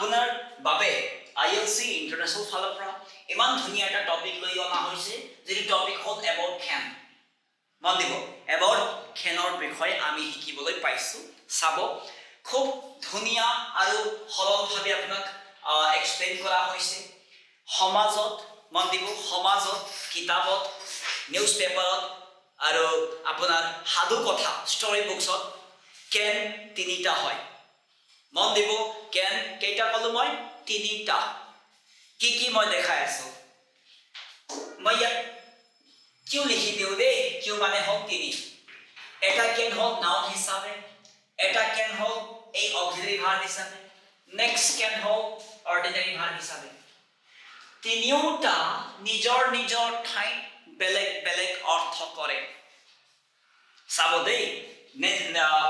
আপোনাৰ বাবে ILC international ফালৰ পৰা ইমান ধুনীয়া এটা টপিক লৈ অনা হৈছে যিটো টপিক হ'ল এবাউট খেন মন দিব এবাউট খেনৰ বিষয়ে আমি শিকিবলৈ পাইছো চাব খুব ধুনীয়া আৰু সৰলভাৱে আপোনাক এক্সপ্লেইন কৰা হৈছে সমাজত মন দিব সমাজত কিতাপত নিউজ পেপাৰত আৰু আপোনাৰ সাধু কথা ষ্টৰী বুকছত কেন তিনিটা হয় মন দিব কেন কেইটা কলো মই তিনিটা কি মই দেখাই আছো মই ইয়াত কিউ লিখি দিও দেই কিউ মানে হল তিনি এটা কেন হল নাউন হিচাপে এটা কেন হল এই অক্সিলাৰি ভাৰ্ব হিচাপে নেক্সট কেন হল অৰ্ডিনাৰি ভাৰ্ব হিচাপে তিনিওটা নিজৰ নিজৰ ঠাইত বেলেগ বেলেগ অৰ্থ কৰে চাব দেই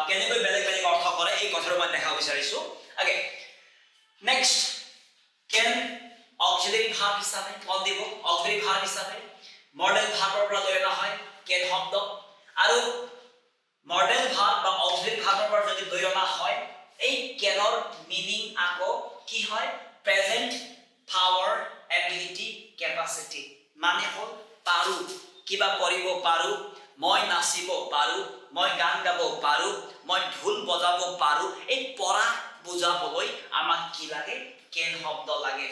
কেনেকৈ বেলেগ বেলেগ অৰ্থ কৰে এই কথাটো মই দেখাব বিচাৰিছো ওকে নেক্সট কেন অক্সিলাৰি ভাৰ্ব হিচাপে মন দিব অক্সিলাৰি ভাৰ্ব হিচাপে মডেল ভাৰ্বৰ পৰা লৈ অনা হয় কেন শব্দ আৰু মডেল ভাৰ্ব বা অক্সিলাৰি ভাৰ্বৰ পৰা যদি লৈ অনা হয় এই কেনৰ মিনিং আকৌ কি হয় প্ৰেজেন্ট পাৱাৰ এবিলিটি কেপাসিটি মানে হল পাৰো কিবা কৰিব পাৰো মই নাচিব পাৰো মই গান গাব পাৰো মই ঢোল বজাব পাৰো এই পঢ়া বুজাবলৈ আমাক কি লাগে কেন শব্দ লাগে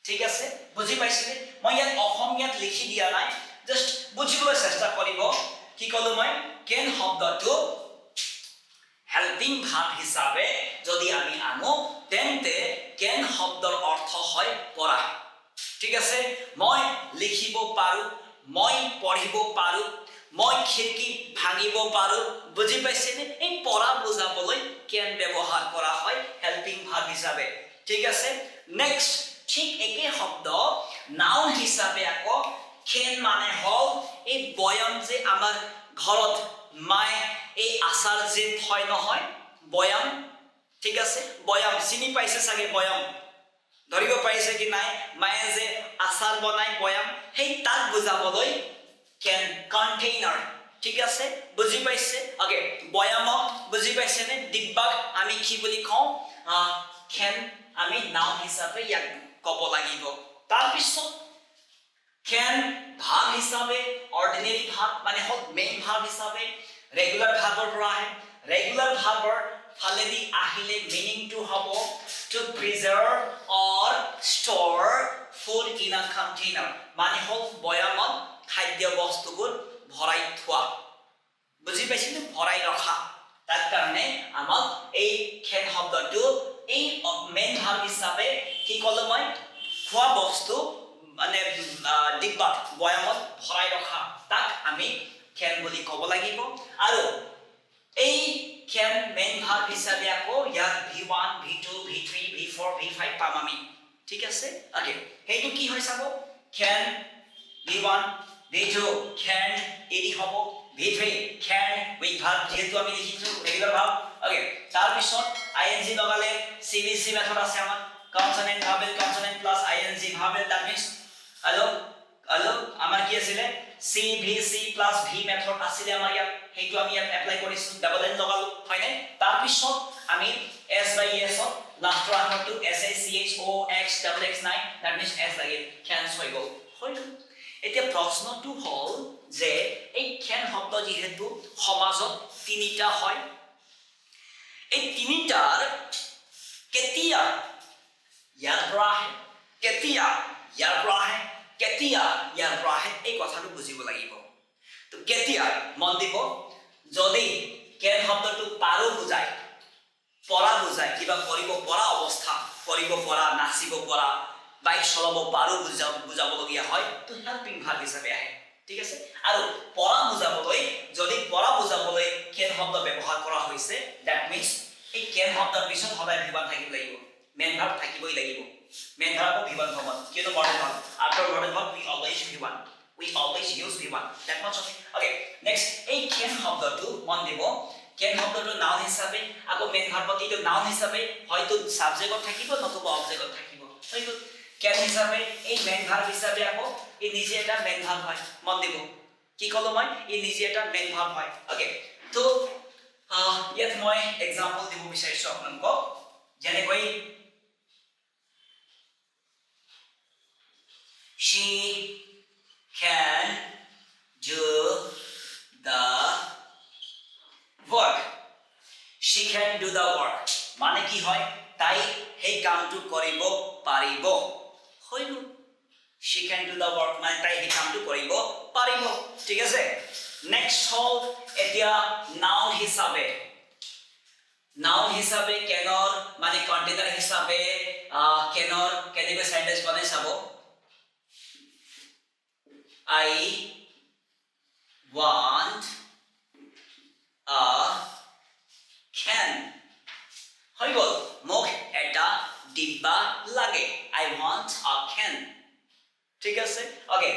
ঠিক আছে বুজি পাইছিলে মই ইয়াত অসমীয়াত লিখি দিয়া নাই জাস্ট বুজিবলৈ চেষ্টা কৰিব কি কলো মই কেন শব্দটো হেল্পিং ভাৰ্ব হিচাপে যদি আমি আনো তেন্তে কেন শব্দৰ অৰ্থ হয় পঢ়া ঠিক আছে মই লিখিব পাৰো মই পঢ়িব পাৰো মই খিৰকি ভাঙিব পাৰো বুজি পাইছেনে এই পঢ়া বুজাবলৈ কেন ব্যৱহাৰ কৰা হয় হেল্পিং ভাৰ্ব হিচাপে ঠিক আছে নেক্সট ঠিক একে শব্দ নাউন হিচাপে আকৌ কেন মানে হল এই বয়াম যে আমাৰ ঘৰত মায়ে এই আচাৰ যে হয় নহয় বয়াম ঠিক আছে বয়াম চিনি পাইছে চাগে বয়াম ধৰিব পাৰিছে কি নাই মায়ে যে আচাৰ বনাই বয়াম সেই তাক বুজাবলৈ কেন কন্টেইনাৰ ঠিক আছে বুজি পাইছে ওকে বয়ামক বুজি পাইছে নে ডিব্বাক আমি কি বুলি কওঁ কেন আমি নাউন হিচাপে ইয়াক ক'ব লাগিব তাৰ পিছত কেন ভাৰ্ব হিচাপে অৰ্ডিনাৰি ভাৰ্ব মানে হল মেইন ভাৰ্ব হিচাপে ৰেগুলাৰ ভাৰ্বৰ পৰা আহে ৰেগুলাৰ ভাৰ্বৰ ফালেদি আহিলে মিনিংটো হ'ব to preserve or store food in a container মানে হল বয়ামত খাদ্য বস্তুবোৰ ভৰাই থোৱা বুজি পাইছেনে ভৰাই ৰখা তাৰ কাৰণে আমাক এই কেন শব্দটো এই মেইন ভাৰ্ব হিচাপে কি কলো মই খোৱা বস্তু মানে ডিব্বাত বয়ামত ভৰাই ৰখা তাক আমি কেন বুলি ক'ব লাগিব আৰু এই কেন মেইন ভাৰ্ব হিচাপে আকৌ ইয়াত v1 v2 v3 v4 v5 পাম আমি ঠিক আছে ওকে হেইটো কি হয় চাব কেন v1 v2 can এডি হ'ব v3 can উইথ ভাৰ্ব যেহেতু আমি লিখিছো ৰেগুলাৰ ভাৰ্ব ওকে তাৰ পিছত ing লগালে cvc মেথড আছে আমাৰ consonant vowel consonant plus ing vowel that means hello আমাৰ কি আছিল cvc প্লাস v মেথড আছিল আমাৰ ইয়াত হেইটো আমি ইয়াত এপ্লাই কৰিছো ডাবল এন লগালো হয় নাই তাৰ পিছত আমি s by s ত লাষ্টৰ আখৰটো shachoxx9 দ্যাট মিন্স s লাগিল ক্যান্স হৈ গ'ল এতিয়া প্ৰশ্নটো হ'ল যে এই কেন শব্দ যেহেতু সমাজত তিনিটা হয় এই তিনিটাৰ কেতিয়া ইয়াৰ পৰা আহে কেতিয়া ইয়াৰ পৰা আহে কেতিয়া ইয়াৰ পৰা আহে এই কথাটো বুজিব লাগিব তো কেতিয়া মন দিব যদি কেন শব্দটো পাৰো বুজায় পঢ়া বুজায় কিবা কৰিব পৰা অৱস্থা কৰিব পৰা নাচিব পৰা বাইক চলাব পাৰো বুজাবলগীয়া হয় তো হেল্পিং ভাৰ্ব হিচাপে আহে ঠিক আছে আৰু পঢ়া বুজাবলৈ যদি পঢ়া বুজাবলৈ কেন শব্দ ব্যৱহাৰ কৰা হৈছে দ্যাট মিন্স এই কেন শব্দৰ পিছত সদায় v1 থাকিব লাগিব মেইন ভাৰ্ব থাকিবই লাগিব মেইন ভাৰ্ব v1 হ'ব কিয়নো model verb after model verb we always use v1 that much okay next এই কেন শব্দটো মন দিব কেন শব্দটো নাউন হিচাপে আকৌ মেইন ভাৰ্বত এইটো নাউন হিচাপে হয়তো সাবজেক্টত থাকিব নতুবা অবজেক্টত থাকিব হয়তো কেন হিচাপে এই মেইন ভাৰ্ব হিচাপে আকৌ এই নিজে এটা মেইন ভাৰ্ব হয় মন দিব কি কলো মই এই নিজে এটা মেইন ভাৰ্ব হয় ওকে তো ইয়াত মই एग्जांपल দিব বিচাৰিছো আপোনালোকক যেনেকৈ she can do the work she can do the work মানে কি হয় তাই সেই কামটো কৰিব পাৰিব হয়নো she can do the work মানে তাই সেই কামটো কৰিব পাৰিব ঠিক আছে নেক্সট হল এতিয়া নাউন হিচাপে কেনৰ মানে কন্টেইনাৰ হিচাপে কেনৰ কেনেকৈ সেন্টেন্স বনাই চাব I want a can হৈ গ'ল মোক এটা ডিব্বা লাগে I want a can ঠিক আছে ওকে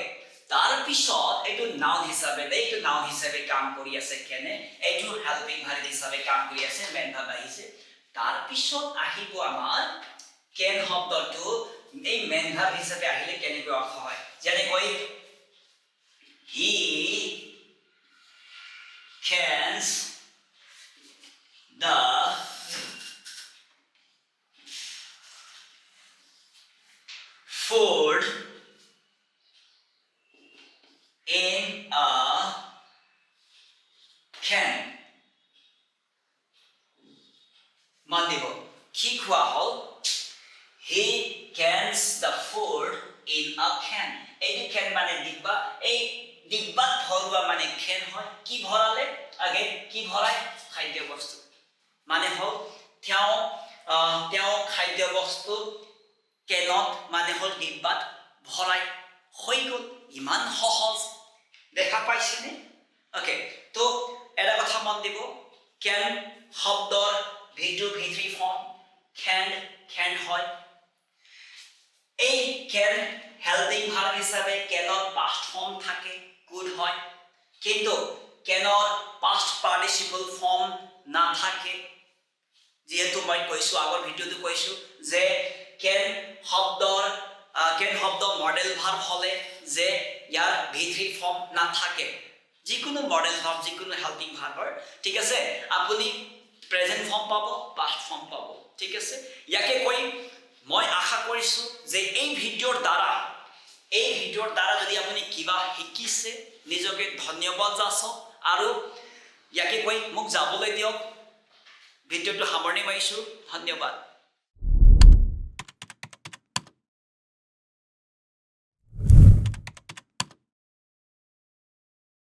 তাৰ পিছত এইটো নাউন হিচাপে কাম কৰি আছে কেনে এইটো হেল্পিং ভাৰ্ব হিচাপে কাম কৰি আছে মেইন ভাৰ্ব আহিছে তাৰ পিছত আহিব আমাৰ can শব্দটো এই মেইন ভাৰ্ব হিচাপে আহিলে কেনেকৈ অৰ্থ হয় যেনেকৈ he cans the food in a can মান দিব কি খোৱা হল he cans the food in a can এই can মানে ডিব্বা এই ডিব্বাত ভৰোৱা মানে can হয় কি ভৰালে আগে কি ভৰাই খাদ্য বস্তু মানে হল তেওঁ খাদ্য বস্তু কেনত মানে হল ডিব্বাত ভৰাই হৈ গ'ল ইমান সহজ দেখা পাইছেনে ওকে তো এটা কথা মন দিব can শব্দৰ v2 v3 ফৰ্ম can হয় এই can হেল্পিং ভাৰ্ব হিচাপে কেনৰ পাষ্ট ফৰ্ম থাকে could হয় কিন্তু কেনৰ পাষ্ট পাৰ্টিসিপল ফৰ্ম নাথাকে যেহেতু মই কৈছো আগৰ ভিডিওটো কৈছো যে can শব্দ মডেল ভাৰ্ব হলে যে ইয়াৰ v3 ফৰ্ম না থাকে যিকোনো মডেল ভাৰ্ব যিকোনো হেল্পিং ভাৰ্বৰ ঠিক আছে আপুনি প্ৰেজেন্ট ফৰ্ম পাব পাস্ট ফৰ্ম পাব ঠিক আছে ইয়াকে কৈ মই আশা কৰিছো যে এই ভিডিওৰ দ্বাৰা যদি আপুনি কিবা শিকিছে নিজকে ধন্যবাদ যাচক আৰু ইয়াকে কৈ মোক যাবলৈ দিয়ক ভিডিওটো সামৰণি মাৰিছো ধন্যবাদ